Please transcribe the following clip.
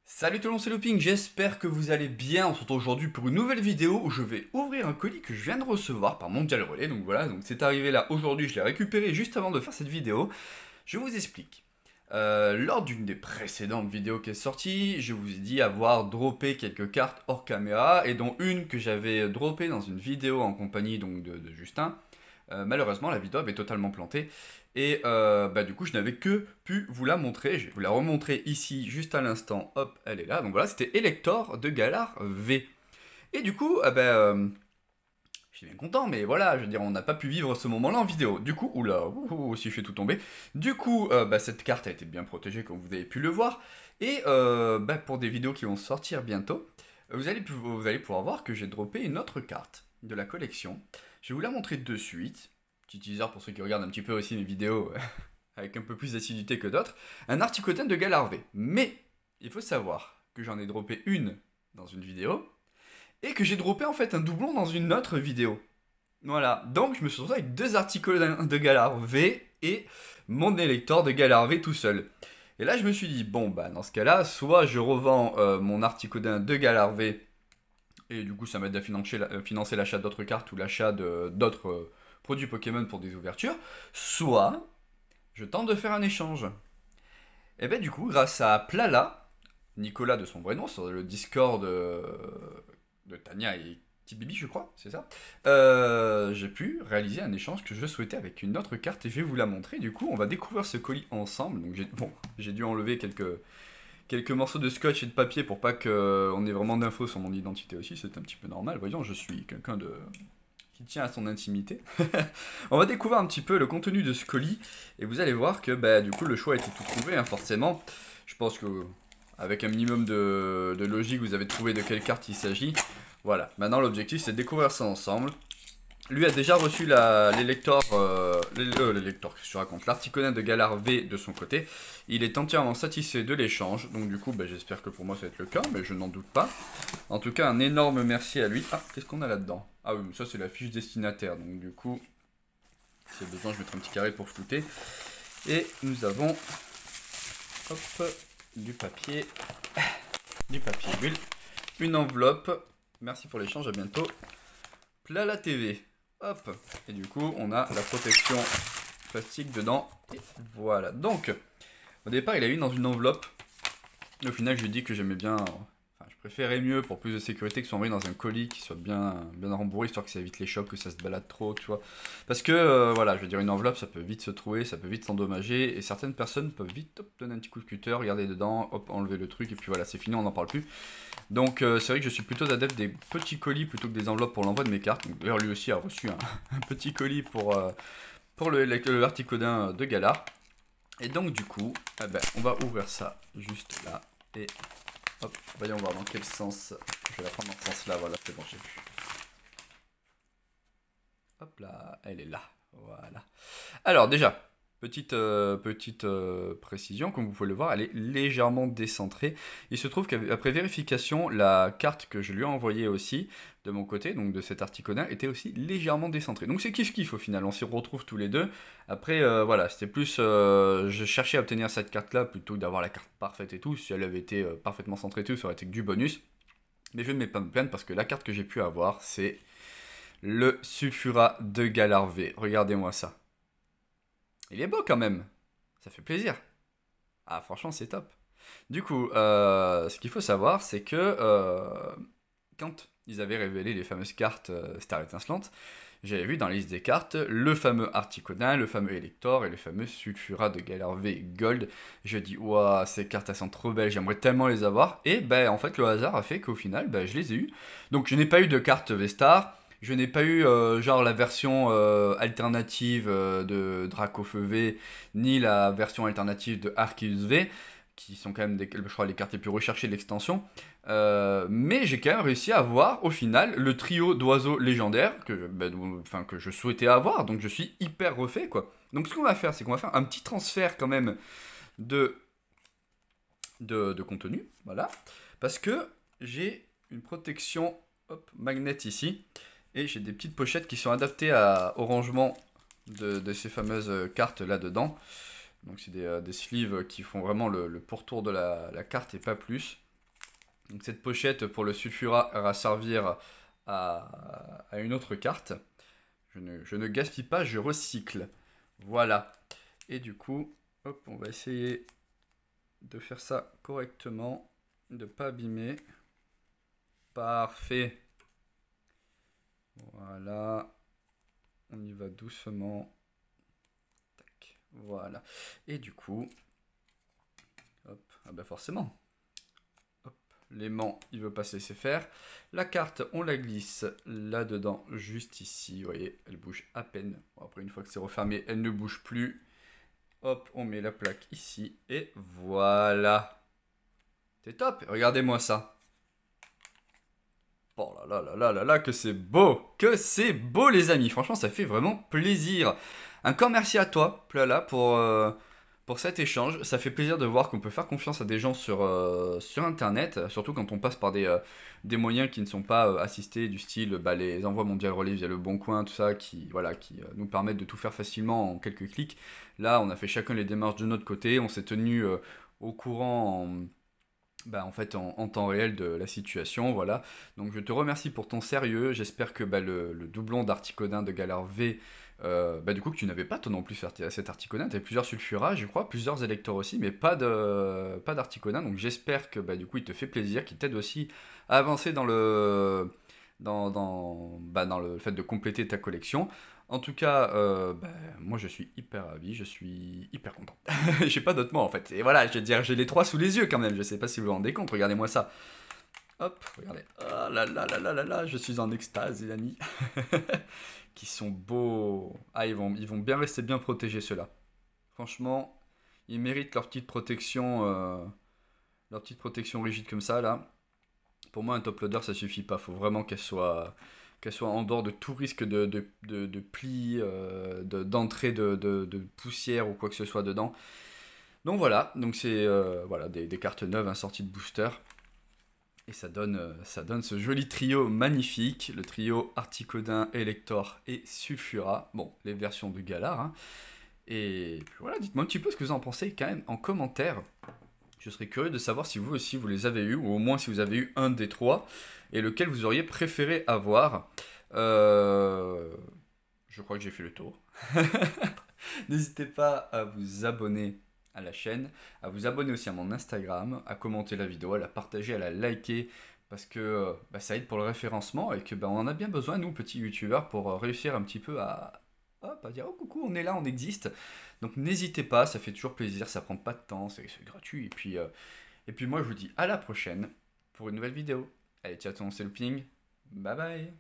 Salut tout le monde, c'est Looping, j'espère que vous allez bien. On se retrouve aujourd'hui pour une nouvelle vidéo où je vais ouvrir un colis que je viens de recevoir par Mondial Relay. Donc voilà, donc c'est arrivé là aujourd'hui, je l'ai récupéré juste avant de faire cette vidéo. Je vous explique. Lors d'une des précédentes vidéos qui est sortie, je vous ai dit avoir droppé quelques cartes hors caméra et dont une que j'avais droppée dans une vidéo en compagnie donc de Justin. Malheureusement, la vidéo avait totalement planté et du coup, je n'avais que pu vous la montrer. Je vais vous la remontrer ici juste à l'instant. Hop, elle est là. Donc voilà, c'était Elector de Galar V. Et du coup, je suis bien content, mais voilà, je veux dire, on n'a pas pu vivre ce moment-là en vidéo. Du coup, oula, si je fais tout tomber. Du coup, cette carte a été bien protégée, comme vous avez pu le voir. Et pour des vidéos qui vont sortir bientôt, vous allez pouvoir voir que j'ai droppé une autre carte de la collection. Je vais vous la montrer de suite. Petit teaser pour ceux qui regardent un petit peu aussi mes vidéos avec un peu plus d'assiduité que d'autres. Un Articotin de Galar V. Mais, il faut savoir que j'en ai droppé une dans une vidéo et que j'ai droppé en fait un doublon dans une autre vidéo. Voilà, donc je me suis retrouvé avec deux articles de Galar V et mon électeur de Galar V tout seul. Et là je me suis dit, bon bah dans ce cas-là, soit je revends mon Articodin de Galar V, et du coup ça m'aide à financer l'achat d'autres cartes ou l'achat d'autres produits Pokémon pour des ouvertures, soit je tente de faire un échange. Et ben du coup, grâce à Plala, Nicolas de son vrai nom, sur le Discord de Tania et Tibibi, je crois, c'est ça. J'ai pu réaliser un échange que je souhaitais avec une autre carte et je vais vous la montrer. Du coup, on va découvrir ce colis ensemble. Donc j'ai dû enlever quelques morceaux de scotch et de papier pour pas qu'on ait vraiment d'infos sur mon identité aussi. C'est un petit peu normal. Voyons, je suis quelqu'un qui tient à son intimité. On va découvrir un petit peu le contenu de ce colis et vous allez voir que du coup le choix a été tout trouvé, hein, forcément. Je pense que avec un minimum de logique, vous avez trouvé de quelle carte il s'agit. Voilà, maintenant l'objectif c'est de découvrir ça ensemble. Lui a déjà reçu l'élector, l'élector, qu'est-ce que je raconte, l'Articonin de Galar V de son côté. Il est entièrement satisfait de l'échange, donc du coup j'espère que pour moi ça va être le cas, mais je n'en doute pas. En tout cas un énorme merci à lui. Ah, qu'est-ce qu'on a là-dedans? Ah oui, ça c'est la fiche destinataire, donc du coup, si besoin je mettrai un petit carré pour flouter. Et nous avons, hop, du papier bulle, une enveloppe. Merci pour l'échange, à bientôt. Plala TV. Hop. Et du coup, on a la protection plastique dedans. Et voilà. Donc, au départ, il a eu dans une enveloppe. Au final, je lui ai dit que j'aimais bien... Enfin, je préférais mieux pour plus de sécurité que ce soit envoyé dans un colis qui soit bien rembourré, histoire que ça évite les chocs, que ça se balade trop, tu vois. Parce que, voilà, je veux dire, une enveloppe, ça peut vite se trouver, ça peut vite s'endommager, et certaines personnes peuvent vite donner un petit coup de cutter, regarder dedans, hop, enlever le truc, et puis voilà, c'est fini, on n'en parle plus. Donc c'est vrai que je suis plutôt adepte des petits colis plutôt que des enveloppes pour l'envoi de mes cartes. D'ailleurs lui aussi a reçu un petit colis pour le Articodin de Galar. Et donc du coup, on va ouvrir ça juste là. Et hop, voyons voir dans quel sens. Je vais la prendre dans ce sens là, voilà, c'est bon, j'ai vu. Hop là, elle est là, voilà. Alors déjà, petite précision, comme vous pouvez le voir, elle est légèrement décentrée. Il se trouve qu'après vérification, la carte que je lui ai envoyée aussi, de mon côté, donc de cet Articonin, était aussi légèrement décentrée. Donc c'est kiff-kiff au final, on s'y retrouve tous les deux. Après, voilà, c'était plus... je cherchais à obtenir cette carte-là plutôt que d'avoir la carte parfaite et tout. Si elle avait été parfaitement centrée et tout, ça aurait été que du bonus. Mais je ne vais pas me plaindre parce que la carte que j'ai pu avoir, c'est le Sulfura de Galar V. Regardez-moi ça. Il est beau quand même. Ça fait plaisir. Ah, franchement, c'est top. Du coup, ce qu'il faut savoir, c'est que quand ils avaient révélé les fameuses cartes Star étincelante, j'avais vu dans la liste des cartes le fameux Articodin, le fameux Elector et le fameux Sulfura de Galar V Gold. Je dis, waouh, ces cartes, elles sont trop belles, j'aimerais tellement les avoir. Et en fait, le hasard a fait qu'au final, je les ai eues. Donc, je n'ai pas eu de carte V-Star. Je n'ai pas eu genre la version alternative de Dracofeu V, ni la version alternative de Arceus V, qui sont quand même, je crois, les cartes les plus recherchées de l'extension. Mais j'ai quand même réussi à avoir, au final, le trio d'oiseaux légendaires que je souhaitais avoir, donc je suis hyper refait, quoi. Donc ce qu'on va faire, c'est qu'on va faire un petit transfert quand même de contenu, voilà, parce que j'ai une protection, hop, magnet ici, et j'ai des petites pochettes qui sont adaptées au rangement de ces fameuses cartes là-dedans. Donc c'est des sleeves qui font vraiment le pourtour de la carte et pas plus. Donc cette pochette pour le sulfurat va servir à une autre carte. Je ne gaspille pas, je recycle. Voilà. Et du coup, hop, on va essayer de faire ça correctement, de ne pas abîmer. Parfait. Voilà. On y va doucement. Tac. Voilà. Et du coup, hop, ah bah forcément. Hop, l'aimant, il veut pas se laisser faire. La carte, on la glisse là-dedans, juste ici. Vous voyez, elle bouge à peine. Bon, après, une fois que c'est refermé, elle ne bouge plus. Hop, on met la plaque ici. Et voilà. C'est top. Regardez-moi ça. Oh là là là là là là, que c'est beau! Que c'est beau, les amis! Franchement, ça fait vraiment plaisir. Encore merci à toi, Plala, pour cet échange. Ça fait plaisir de voir qu'on peut faire confiance à des gens sur Internet, surtout quand on passe par des moyens qui ne sont pas assistés, du style bah, les envois mondial relais via le Bon Coin, tout ça, qui, voilà, qui nous permettent de tout faire facilement en quelques clics. Là, on a fait chacun les démarches de notre côté, on s'est tenu au courant bah, en fait en temps réel de la situation, voilà. Donc je te remercie pour ton sérieux, j'espère que bah, le doublon d'Articodin de Galar V, bah, du coup que tu n'avais pas toi non plus cet Articodin, tu avais plusieurs sulfurats je crois, plusieurs électeurs aussi, mais pas d'Articodin, donc j'espère que bah, du coup il te fait plaisir, qu'il t'aide aussi à avancer dans le fait de compléter ta collection. En tout cas, bah, moi je suis hyper ravi, je suis hyper content. J'ai pas d'autres mots en fait. Et voilà, je veux dire, j'ai les trois sous les yeux quand même. Je sais pas si vous vous rendez compte, regardez-moi ça. Hop, regardez. Oh là là là là là là, je suis en extase, les amis. Qui sont beaux. Ah, ils vont bien rester bien protégés ceux-là. Franchement, ils méritent leur petite protection rigide comme ça là. Pour moi, un top loader, ça suffit pas. Faut vraiment qu'elle soit en dehors de tout risque de plis, d'entrée de poussière ou quoi que ce soit dedans. Donc voilà, donc c'est voilà, des cartes neuves, sorties de booster. Et ça donne ce joli trio magnifique, le trio Articodin, Elector et Sulfura. Bon, les versions de Galar. Hein. Et puis voilà, dites-moi un petit peu ce que vous en pensez quand même en commentaire. Je serais curieux de savoir si vous aussi vous les avez eus, ou au moins si vous avez eu un des trois, et lequel vous auriez préféré avoir. Je crois que j'ai fait le tour. N'hésitez pas à vous abonner à la chaîne, à vous abonner aussi à mon Instagram, à commenter la vidéo, à la partager, à la liker, parce que bah, ça aide pour le référencement et que bah, on en a bien besoin, nous, petits youtubeurs, pour réussir un petit peu à, hop, à dire oh coucou, on est là, on existe. Donc n'hésitez pas, ça fait toujours plaisir, ça prend pas de temps, c'est gratuit. Et puis moi, je vous dis à la prochaine pour une nouvelle vidéo. Allez, ciao, c'est le ping. Bye bye.